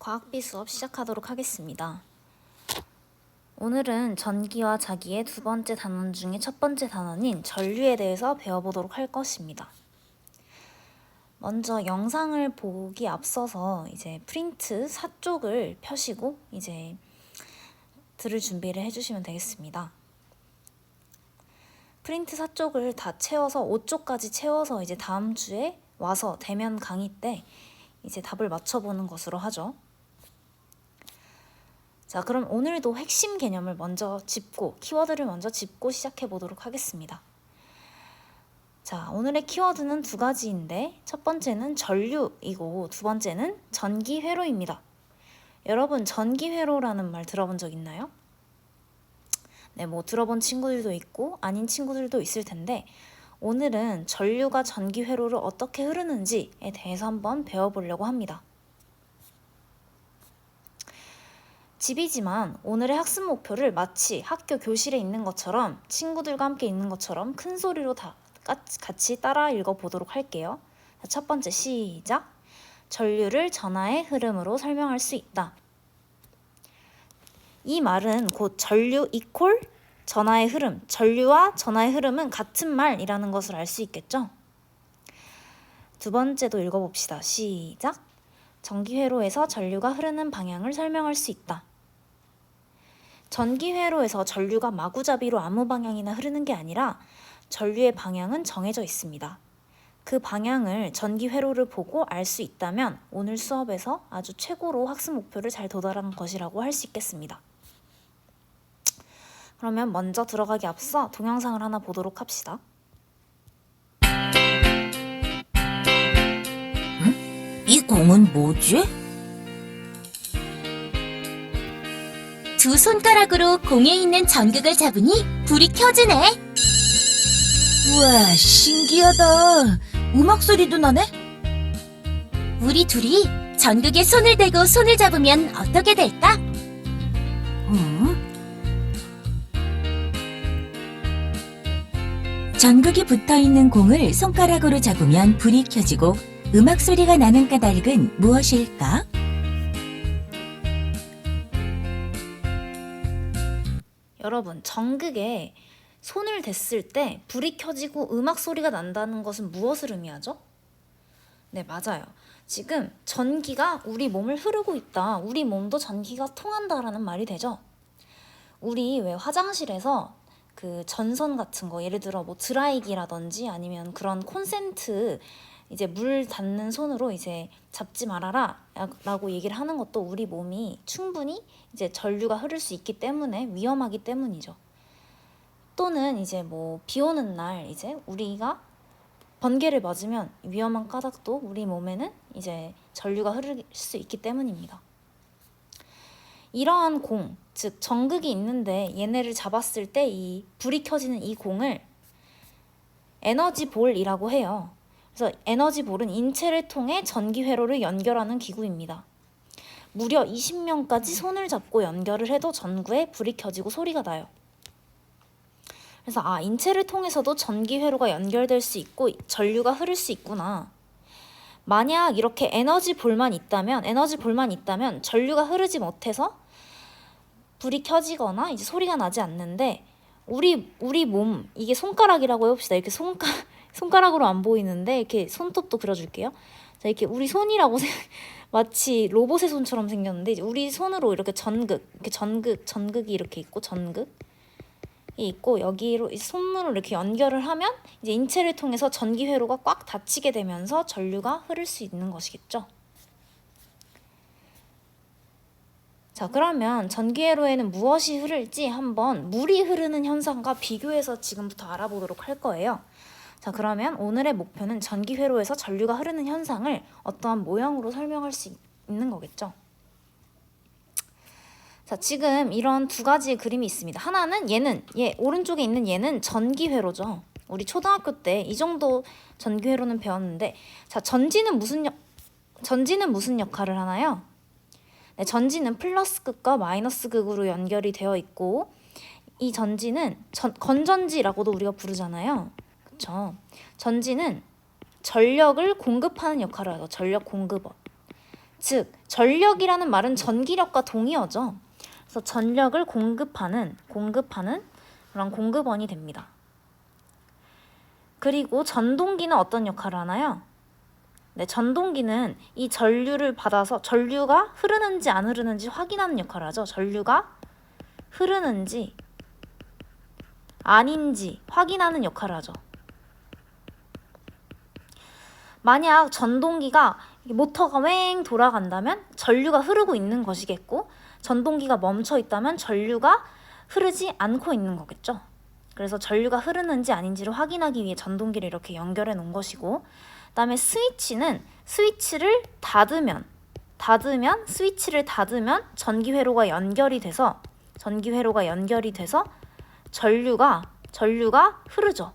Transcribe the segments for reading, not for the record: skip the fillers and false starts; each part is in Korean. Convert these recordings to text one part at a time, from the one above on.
과학비 수업 시작하도록 하겠습니다. 오늘은 전기와 자기의 두 번째 단원 중에 첫 번째 단원인 전류에 대해서 배워보도록 할 것입니다. 먼저 영상을 보기 앞서서 이제 프린트 4쪽을 펴시고 이제 들을 준비를 해주시면 되겠습니다. 프린트 4쪽을 다 채워서 5쪽까지 채워서 이제 다음 주에 와서 대면 강의 때 이제 답을 맞춰보는 것으로 하죠. 자, 그럼 오늘도 핵심 개념을 먼저 짚고 키워드를 먼저 짚고 시작해 보도록 하겠습니다. 자, 오늘의 키워드는 두 가지인데 첫 번째는 전류이고 두 번째는 전기회로입니다. 여러분, 전기회로라는 말 들어본 적 있나요? 네, 뭐 들어본 친구들도 있고 아닌 친구들도 있을 텐데 오늘은 전류가 전기회로를 어떻게 흐르는지에 대해서 한번 배워보려고 합니다. 집이지만 오늘의 학습 목표를 마치 학교 교실에 있는 것처럼 친구들과 함께 있는 것처럼 큰 소리로 다 같이 따라 읽어보도록 할게요. 자, 첫 번째 시작! 전류를 전하의 흐름으로 설명할 수 있다. 이 말은 곧 전류 이퀄 전하의 흐름, 전류와 전하의 흐름은 같은 말이라는 것을 알 수 있겠죠? 두 번째도 읽어봅시다. 시작! 전기회로에서 전류가 흐르는 방향을 설명할 수 있다. 전기회로에서 전류가 마구잡이로 아무 방향이나 흐르는 게 아니라 전류의 방향은 정해져 있습니다. 그 방향을 전기회로를 보고 알 수 있다면 오늘 수업에서 아주 최고로 학습 목표를 잘 도달한 것이라고 할 수 있겠습니다. 그러면 먼저 들어가기 앞서 동영상을 하나 보도록 합시다. 이 공은 뭐지? 두 손가락으로 공에 있는 전극을 잡으니 불이 켜지네. 우와, 신기하다. 음악 소리도 나네? 우리 둘이 전극에 손을 대고 손을 잡으면 어떻게 될까? 전극이 붙어있는 공을 손가락으로 잡으면 불이 켜지고 음악 소리가 나는 까닭은 무엇일까? 여러분, 전극에 손을 댔을 때 불이 켜지고 음악 소리가 난다는 것은 무엇을 의미하죠? 네, 맞아요. 지금 전기가 우리 몸을 흐르고 있다. 우리 몸도 전기가 통한다라는 말이 되죠. 우리 왜 화장실에서 그 전선 같은 거, 예를 들어 뭐 드라이기라든지 아니면 그런 콘센트 이제 물 닿는 손으로 이제 잡지 말아라 라고 얘기를 하는 것도 우리 몸이 충분히 이제 전류가 흐를 수 있기 때문에 위험하기 때문이죠. 또는 이제 뭐 비 오는 날 이제 우리가 번개를 맞으면 위험한 까닭도 우리 몸에는 이제 전류가 흐를 수 있기 때문입니다. 이러한 공, 즉 전극이 있는데 얘네를 잡았을 때 이 불이 켜지는 이 공을 에너지 볼이라고 해요. 그래서 에너지 볼은 인체를 통해 전기 회로를 연결하는 기구입니다. 무려 20명까지 손을 잡고 연결을 해도 전구에 불이 켜지고 소리가 나요. 그래서 인체를 통해서도 전기 회로가 연결될 수 있고 전류가 흐를 수 있구나. 만약 이렇게 에너지 볼만 있다면 전류가 흐르지 못해서 불이 켜지거나 이제 소리가 나지 않는데 우리 몸, 이게 손가락이라고 해봅시다. 이렇게 손가락으로 안 보이는데 이렇게 손톱도 그려줄게요. 자, 이렇게 우리 손이라고 마치 로봇의 손처럼 생겼는데 이제 우리 손으로 이렇게 전극이 이렇게 있고 전극이 있고 여기로 손으로 이렇게 연결을 하면 이제 인체를 통해서 전기 회로가 꽉 닫히게 되면서 전류가 흐를 수 있는 것이겠죠. 자, 그러면 전기회로에는 무엇이 흐를지 한번 물이 흐르는 현상과 비교해서 지금부터 알아보도록 할 거예요. 자, 그러면 오늘의 목표는 전기회로에서 전류가 흐르는 현상을 어떠한 모형으로 설명할 수 있는 거겠죠. 자, 지금 이런 두 가지의 그림이 있습니다. 하나는 오른쪽에 있는 얘는 전기회로죠. 우리 초등학교 때 이 정도 전기회로는 배웠는데, 자, 전지는 무슨 역할을 하나요? 네, 전지는 플러스 극과 마이너스 극으로 연결이 되어 있고 이 전지는 건전지라고도 우리가 부르잖아요. 그쵸? 전지는 전력을 공급하는 역할을 하죠. 전력 공급원. 즉 전력이라는 말은 전기력과 동의어죠. 그래서 전력을 공급하는 그런 공급원이 됩니다. 그리고 전동기는 어떤 역할을 하나요? 네, 전동기는 이 전류를 받아서 전류가 흐르는지 안 흐르는지 확인하는 역할을 하죠. 전류가 흐르는지 아닌지 확인하는 역할을 하죠. 만약 전동기가 모터가 웽 돌아간다면 전류가 흐르고 있는 것이겠고, 전동기가 멈춰 있다면 전류가 흐르지 않고 있는 거겠죠. 그래서 전류가 흐르는지 아닌지를 확인하기 위해 전동기를 이렇게 연결해 놓은 것이고, 그다음에 스위치는 스위치를 닫으면 전기회로가 연결이 돼서 전류가 흐르죠.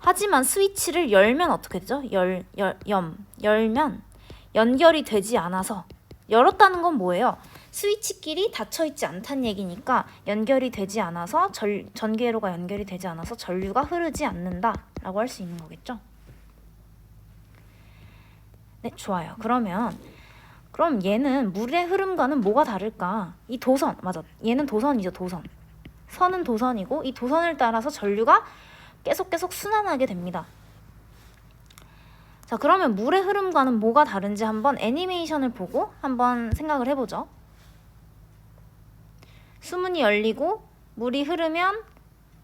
하지만 스위치를 열면 어떻게 되죠? 열면 연결이 되지 않아서, 열었다는 건 뭐예요? 스위치끼리 닫혀 있지 않다는 얘기니까 연결이 되지 않아서 전기회로가 연결이 되지 않아서 전류가 흐르지 않는다라고 할 수 있는 거겠죠. 네, 좋아요. 그럼 얘는 물의 흐름과는 뭐가 다를까? 이 도선, 맞아. 얘는 도선이죠, 도선. 선은 도선이고 이 도선을 따라서 전류가 계속 순환하게 됩니다. 자, 그러면 물의 흐름과는 뭐가 다른지 한번 애니메이션을 보고 한번 생각을 해보죠. 수문이 열리고 물이 흐르면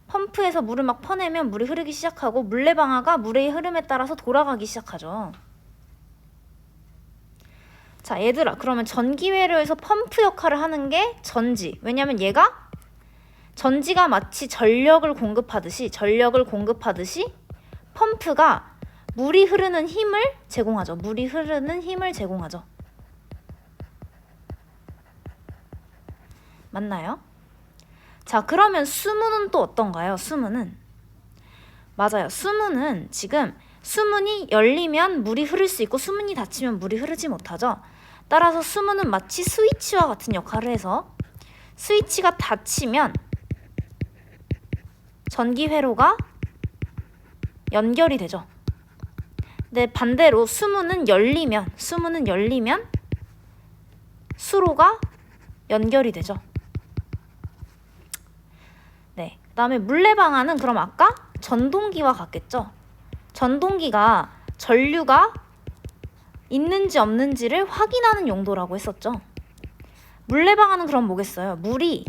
펌프에서 물을 막 퍼내면 물이 흐르기 시작하고 물레방아가 물의 흐름에 따라서 돌아가기 시작하죠. 자, 얘들아, 그러면 전기회로에서 펌프 역할을 하는 게 전지. 왜냐면 얘가 전지가 마치 전력을 공급하듯이 펌프가 물이 흐르는 힘을 제공하죠. 맞나요? 자, 그러면 수문은 또 어떤가요? 맞아요. 수문은 지금 수문이 열리면 물이 흐를 수 있고 수문이 닫히면 물이 흐르지 못하죠. 따라서 수문은 마치 스위치와 같은 역할을 해서 스위치가 닫히면 전기회로가 연결이 되죠. 근데 반대로 수문은 열리면 수로가 연결이 되죠. 네, 그다음에 물레방아는 그럼 아까 전동기와 같겠죠. 전동기가 전류가 있는지 없는지를 확인하는 용도라고 했었죠. 물레방아는 그럼 뭐겠어요? 물이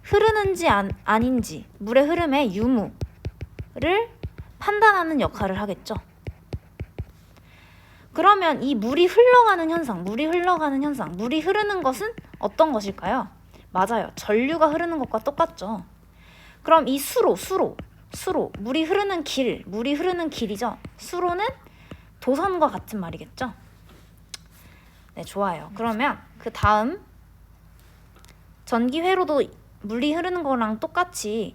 흐르는지 아닌지, 물의 흐름의 유무를 판단하는 역할을 하겠죠. 그러면 이 물이 흘러가는 현상, 물이 흐르는 것은 어떤 것일까요? 맞아요. 전류가 흐르는 것과 똑같죠. 그럼 이 수로, 물이 흐르는 길이죠. 수로는 도선과 같은 말이겠죠. 네, 좋아요. 그러면 그 다음 전기회로도 물이 흐르는 거랑 똑같이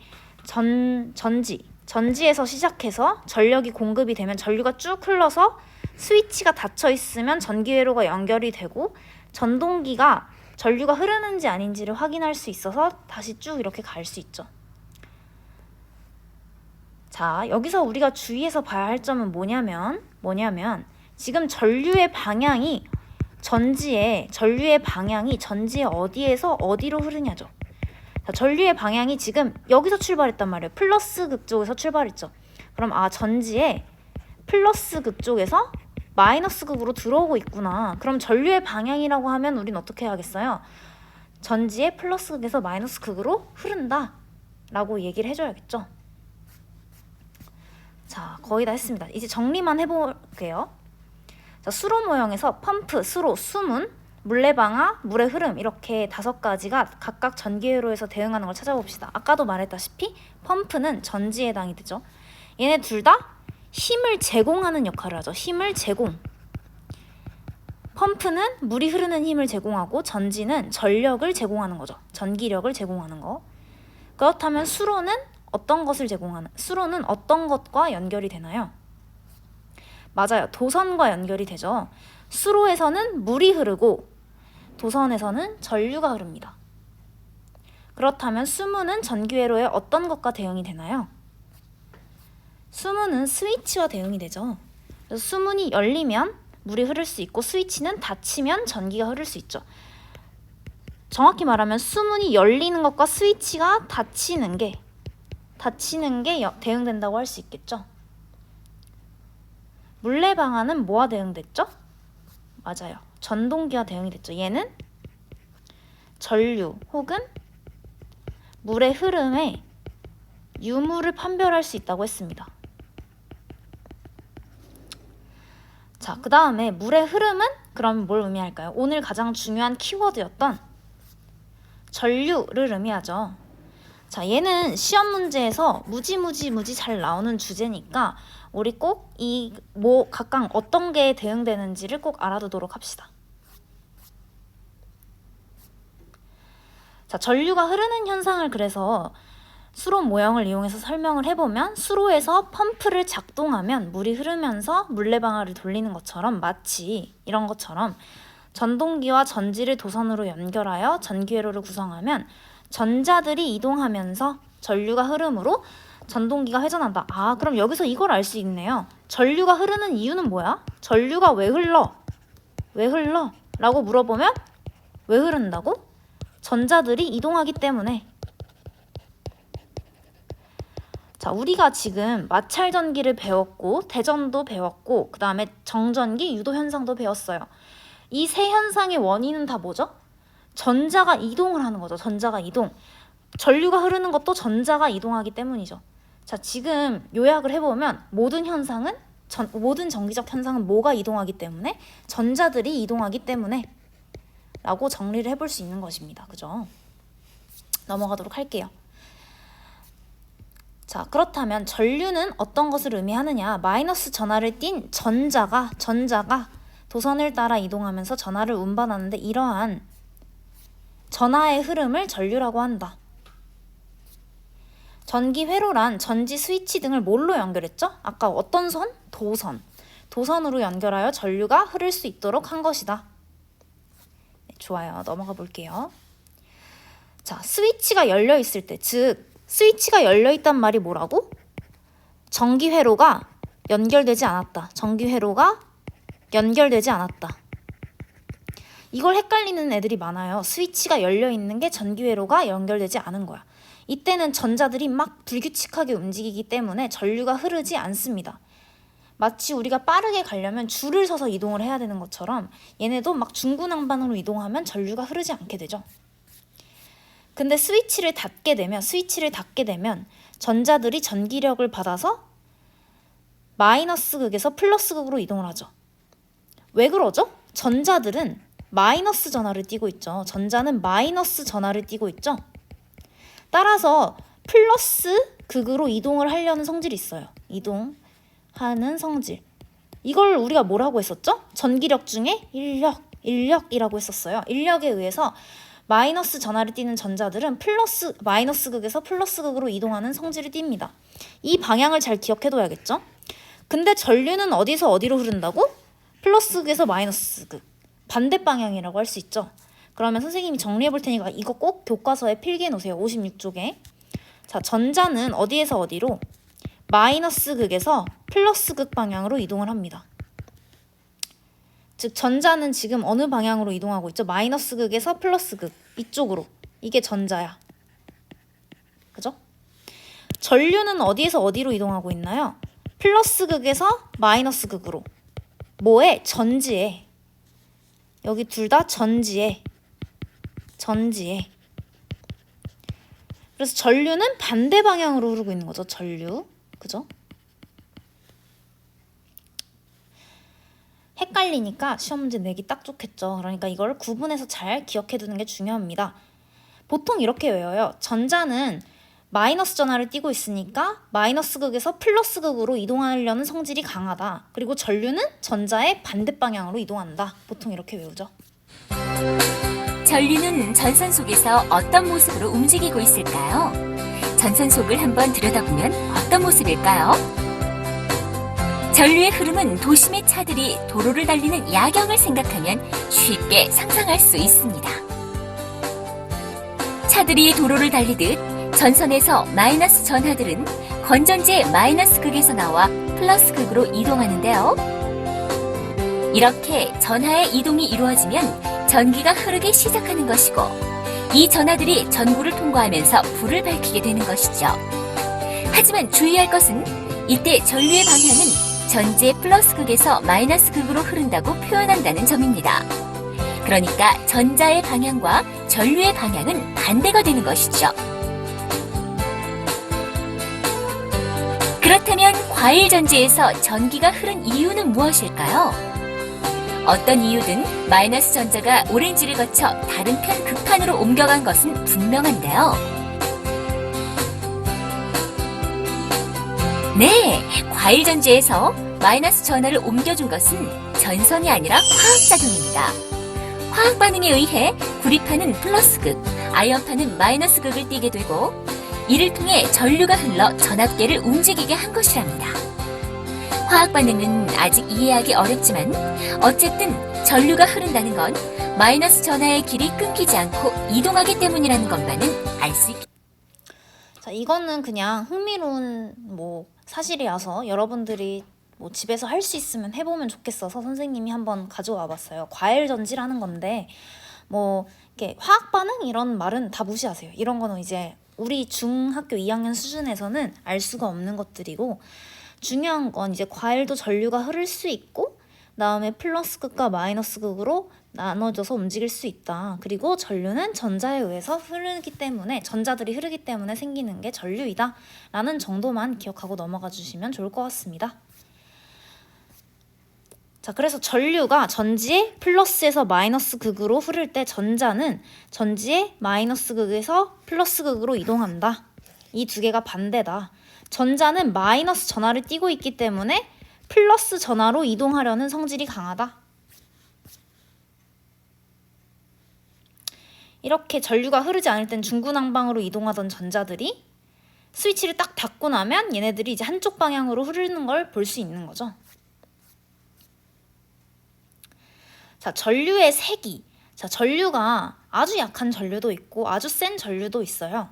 전지에서 시작해서 전력이 공급이 되면 전류가 쭉 흘러서 스위치가 닫혀 있으면 전기회로가 연결이 되고 전동기가 전류가 흐르는지 아닌지를 확인할 수 있어서 다시 쭉 이렇게 갈 수 있죠. 자, 여기서 우리가 주의해서 봐야 할 점은 뭐냐면 지금 전류의 방향이 전지의 어디에서 어디로 흐르냐죠. 자, 전류의 방향이 지금 여기서 출발했단 말이에요. 플러스 극 쪽에서 출발했죠. 그럼 전지의 플러스 극 쪽에서 마이너스 극으로 들어오고 있구나. 그럼 전류의 방향이라고 하면 우린 어떻게 해야겠어요? 전지의 플러스 극에서 마이너스 극으로 흐른다 라고 얘기를 해줘야겠죠. 자, 거의 다 했습니다. 이제 정리만 해볼게요. 자, 수로 모형에서 펌프, 수로, 수문, 물레방아, 물의 흐름 이렇게 5가지가 각각 전기회로에서 대응하는 걸 찾아봅시다. 아까도 말했다시피 펌프는 전지에 해당이 되죠. 얘네 둘 다 힘을 제공하는 역할을 하죠. 펌프는 물이 흐르는 힘을 제공하고 전지는 전력을 제공하는 거죠. 전기력을 제공하는 거. 그렇다면 수로는 어떤 것과 연결이 되나요? 맞아요. 도선과 연결이 되죠. 수로에서는 물이 흐르고 도선에서는 전류가 흐릅니다. 그렇다면 수문은 전기회로에 어떤 것과 대응이 되나요? 수문은 스위치와 대응이 되죠. 그래서 수문이 열리면 물이 흐를 수 있고 스위치는 닫히면 전기가 흐를 수 있죠. 정확히 말하면 수문이 열리는 것과 스위치가 닫히는 게 대응된다고 할 수 있겠죠. 물레방아는 뭐와 대응됐죠? 맞아요. 전동기와 대응이 됐죠. 얘는 전류 혹은 물의 흐름에 유무를 판별할 수 있다고 했습니다. 자, 그 다음에 물의 흐름은 그럼 뭘 의미할까요? 오늘 가장 중요한 키워드였던 전류를 의미하죠. 자, 얘는 시험 문제에서 무지 잘 나오는 주제니까 우리 꼭 이 각각 어떤 게 대응되는지를 꼭 알아두도록 합시다. 자, 전류가 흐르는 현상을 그래서 수로 모형을 이용해서 설명을 해보면 수로에서 펌프를 작동하면 물이 흐르면서 물레방아를 돌리는 것처럼 마치 이런 것처럼 전동기와 전지를 도선으로 연결하여 전기회로를 구성하면 전자들이 이동하면서 전류가 흐름으로 전동기가 회전한다. 아, 그럼 여기서 이걸 알 수 있네요. 전류가 흐르는 이유는 뭐야? 전류가 왜 흘러? 왜 흘러? 라고 물어보면 왜 흐른다고? 전자들이 이동하기 때문에. 자, 우리가 지금 마찰전기를 배웠고 대전도 배웠고 그 다음에 정전기, 유도현상도 배웠어요. 이 세 현상의 원인은 다 뭐죠? 전자가 이동을 하는 거죠. 전자가 이동. 전류가 흐르는 것도 전자가 이동하기 때문이죠. 자, 지금 요약을 해보면 모든 전기적 현상은 뭐가 이동하기 때문에? 전자들이 이동하기 때문에 라고 정리를 해볼 수 있는 것입니다. 그죠? 넘어가도록 할게요. 자, 그렇다면 전류는 어떤 것을 의미하느냐? 마이너스 전하를 띤 전자가 도선을 따라 이동하면서 전하를 운반하는데 이러한 전하의 흐름을 전류라고 한다. 전기 회로란 전지 스위치 등을 뭘로 연결했죠? 아까 어떤 선? 도선. 도선으로 연결하여 전류가 흐를 수 있도록 한 것이다. 네, 좋아요. 넘어가 볼게요. 자, 스위치가 열려 있을 때, 즉 스위치가 열려 있단 말이 뭐라고? 전기 회로가 연결되지 않았다. 전기 회로가 연결되지 않았다. 이걸 헷갈리는 애들이 많아요. 스위치가 열려 있는 게 전기 회로가 연결되지 않은 거야. 이때는 전자들이 막 불규칙하게 움직이기 때문에 전류가 흐르지 않습니다. 마치 우리가 빠르게 가려면 줄을 서서 이동을 해야 되는 것처럼 얘네도 막 중구난방으로 이동하면 전류가 흐르지 않게 되죠. 근데 스위치를 닫게 되면 전자들이 전기력을 받아서 마이너스 극에서 플러스 극으로 이동을 하죠. 왜 그러죠? 전자들은 마이너스 전하를 띠고 있죠. 전자는 마이너스 전하를 띠고 있죠. 따라서 플러스 극으로 이동을 하려는 성질이 있어요. 이동하는 성질. 이걸 우리가 뭐라고 했었죠? 전기력 중에 인력이라고 했었어요. 인력에 의해서 마이너스 전하를 띠는 전자들은 마이너스 극에서 플러스 극으로 이동하는 성질을 띱니다. 이 방향을 잘 기억해둬야겠죠? 근데 전류는 어디서 어디로 흐른다고? 플러스 극에서 마이너스 극. 반대 방향이라고 할 수 있죠. 그러면 선생님이 정리해 볼 테니까 이거 꼭 교과서에 필기해 놓으세요. 56쪽에. 자, 전자는 어디에서 어디로? 마이너스 극에서 플러스 극 방향으로 이동을 합니다. 즉 전자는 지금 어느 방향으로 이동하고 있죠? 마이너스 극에서 플러스 극. 이쪽으로. 이게 전자야. 그죠? 전류는 어디에서 어디로 이동하고 있나요? 플러스 극에서 마이너스 극으로. 뭐에? 전지에. 여기 둘 다 전지에. 그래서 전류는 반대 방향으로 흐르고 있는 거죠. 전류. 그죠? 헷갈리니까 시험 문제 내기 딱 좋겠죠. 그러니까 이걸 구분해서 잘 기억해 두는 게 중요합니다. 보통 이렇게 외워요. 전자는 마이너스 전하를 띠고 있으니까 마이너스 극에서 플러스 극으로 이동하려는 성질이 강하다. 그리고 전류는 전자의 반대 방향으로 이동한다. 보통 이렇게 외우죠. 전류는 전선 속에서 어떤 모습으로 움직이고 있을까요? 전선 속을 한번 들여다보면 어떤 모습일까요? 전류의 흐름은 도심의 차들이 도로를 달리는 야경을 생각하면 쉽게 상상할 수 있습니다. 차들이 도로를 달리듯 전선에서 마이너스 전하들은 건전지의 마이너스 극에서 나와 플러스 극으로 이동하는데요. 이렇게 전하의 이동이 이루어지면 전기가 흐르기 시작하는 것이고, 이 전하들이 전구를 통과하면서 불을 밝히게 되는 것이죠. 하지만 주의할 것은 이때 전류의 방향은 전지의 플러스 극에서 마이너스 극으로 흐른다고 표현한다는 점입니다. 그러니까 전자의 방향과 전류의 방향은 반대가 되는 것이죠. 그렇다면 과일 전지에서 전기가 흐른 이유는 무엇일까요? 어떤 이유든 마이너스 전자가 오렌지를 거쳐 다른 편 극판으로 옮겨간 것은 분명한데요. 네, 과일 전지에서 마이너스 전하를 옮겨준 것은 전선이 아니라 화학작용입니다. 화학 반응에 의해 구리판은 플러스 극, 아연판은 마이너스 극을 띠게 되고, 이를 통해 전류가 흘러 전압계를 움직이게 한 것이랍니다. 화학 반응은 아직 이해하기 어렵지만 어쨌든 전류가 흐른다는 건 마이너스 전하의 길이 끊기지 않고 이동하기 때문이라는 것만은 알 수 있겠습니다. 자, 이거는 그냥 흥미로운 사실이라서 여러분들이 집에서 할 수 있으면 해보면 좋겠어서 선생님이 한번 가져와 봤어요. 과일 전지라는 건데 이렇게 화학 반응 이런 말은 다 무시하세요. 이런 거는 이제 우리 중학교 2학년 수준에서는 알 수가 없는 것들이고, 중요한 건 이제 과일도 전류가 흐를 수 있고, 그다음에 플러스 극과 마이너스 극으로 나눠져서 움직일 수 있다. 그리고 전류는 전자에 의해서 흐르기 때문에, 전자들이 흐르기 때문에 생기는 게 전류이다 라는 정도만 기억하고 넘어가 주시면 좋을 것 같습니다. 자, 그래서 전류가 전지의 플러스에서 마이너스 극으로 흐를 때 전자는 전지의 마이너스 극에서 플러스 극으로 이동한다. 이 두 개가 반대다. 전자는 마이너스 전하를 띠고 있기 때문에 플러스 전하로 이동하려는 성질이 강하다. 이렇게 전류가 흐르지 않을 땐 중구난방으로 이동하던 전자들이 스위치를 딱 닫고 나면 얘네들이 이제 한쪽 방향으로 흐르는 걸 볼 수 있는 거죠. 자, 전류의 세기. 자, 전류가 아주 약한 전류도 있고 아주 센 전류도 있어요.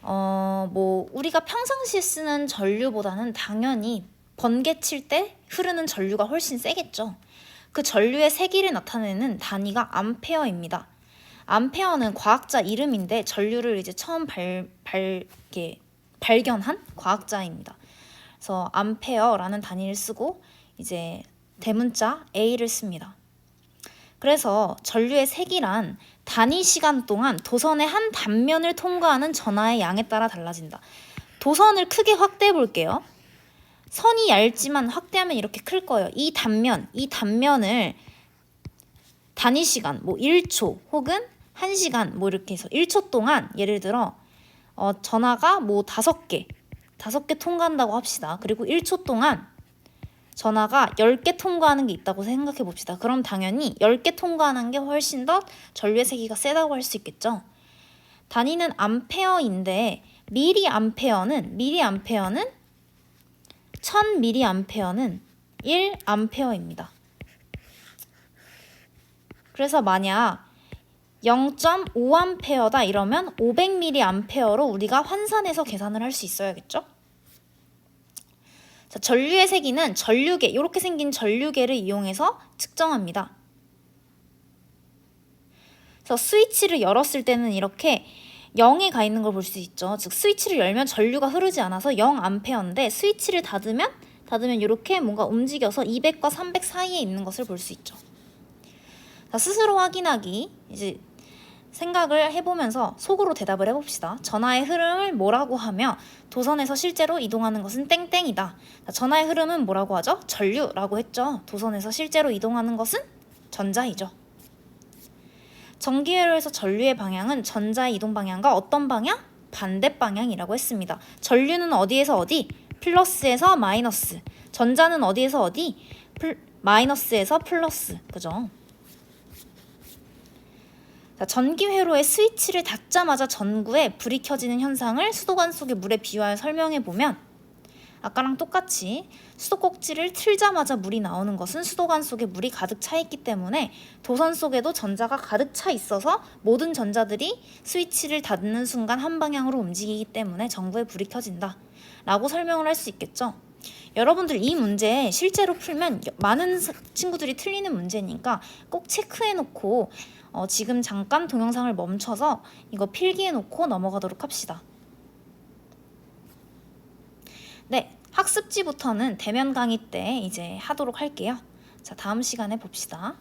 우리가 평상시에 쓰는 전류보다는 당연히 번개 칠 때 흐르는 전류가 훨씬 세겠죠. 그 전류의 세기를 나타내는 단위가 암페어입니다. 암페어는 과학자 이름인데 전류를 이제 처음 발견한 과학자입니다. 그래서 암페어라는 단위를 쓰고 이제 대문자 A를 씁니다. 그래서 전류의 세기란 단위 시간 동안 도선의 한 단면을 통과하는 전하의 양에 따라 달라진다. 도선을 크게 확대해 볼게요. 선이 얇지만 확대하면 이렇게 클 거예요. 이 단면을 단위 시간 1초 혹은 1시간 이렇게 해서 1초 동안 예를 들어 전하가 5개 통과한다고 합시다. 그리고 1초 동안 전하가 10개 통과하는 게 있다고 생각해 봅시다. 그럼 당연히 10개 통과하는 게 훨씬 더 전류의 세기가 세다고 할 수 있겠죠. 단위는 암페어인데 미리암페어는 1000mA는 1암페어입니다. 그래서 만약 0.5암페어다 이러면 500mA로 우리가 환산해서 계산을 할 수 있어야겠죠. 자, 전류의 세기는 전류계, 이렇게 생긴 전류계를 이용해서 측정합니다. 그래서 스위치를 열었을 때는 이렇게 0에 가 있는 걸 볼 수 있죠. 즉 스위치를 열면 전류가 흐르지 않아서 0A인데 스위치를 닫으면 이렇게 뭔가 움직여서 200과 300 사이에 있는 것을 볼 수 있죠. 자, 스스로 확인하기, 이제 생각을 해보면서 속으로 대답을 해봅시다. 전하의 흐름을 뭐라고 하며 도선에서 실제로 이동하는 것은 땡땡이다. 자, 전하의 흐름은 뭐라고 하죠? 전류라고 했죠. 도선에서 실제로 이동하는 것은 전자이죠. 전기회로에서 전류의 방향은 전자의 이동 방향과 어떤 방향? 반대 방향이라고 했습니다. 전류는 어디에서 어디? 플러스에서 마이너스. 전자는 어디에서 어디? 마이너스에서 플러스. 그죠? 자, 전기회로의 스위치를 닫자마자 전구에 불이 켜지는 현상을 수도관 속의 물에 비유하여 설명해 보면, 아까랑 똑같이 수도꼭지를 틀자마자 물이 나오는 것은 수도관 속에 물이 가득 차 있기 때문에 도선 속에도 전자가 가득 차 있어서 모든 전자들이 스위치를 닫는 순간 한 방향으로 움직이기 때문에 전구에 불이 켜진다 라고 설명을 할 수 있겠죠. 여러분들 이 문제 실제로 풀면 많은 친구들이 틀리는 문제니까 꼭 체크해놓고 지금 잠깐 동영상을 멈춰서 이거 필기해놓고 넘어가도록 합시다. 네, 학습지부터는 대면 강의 때 이제 하도록 할게요. 자, 다음 시간에 봅시다.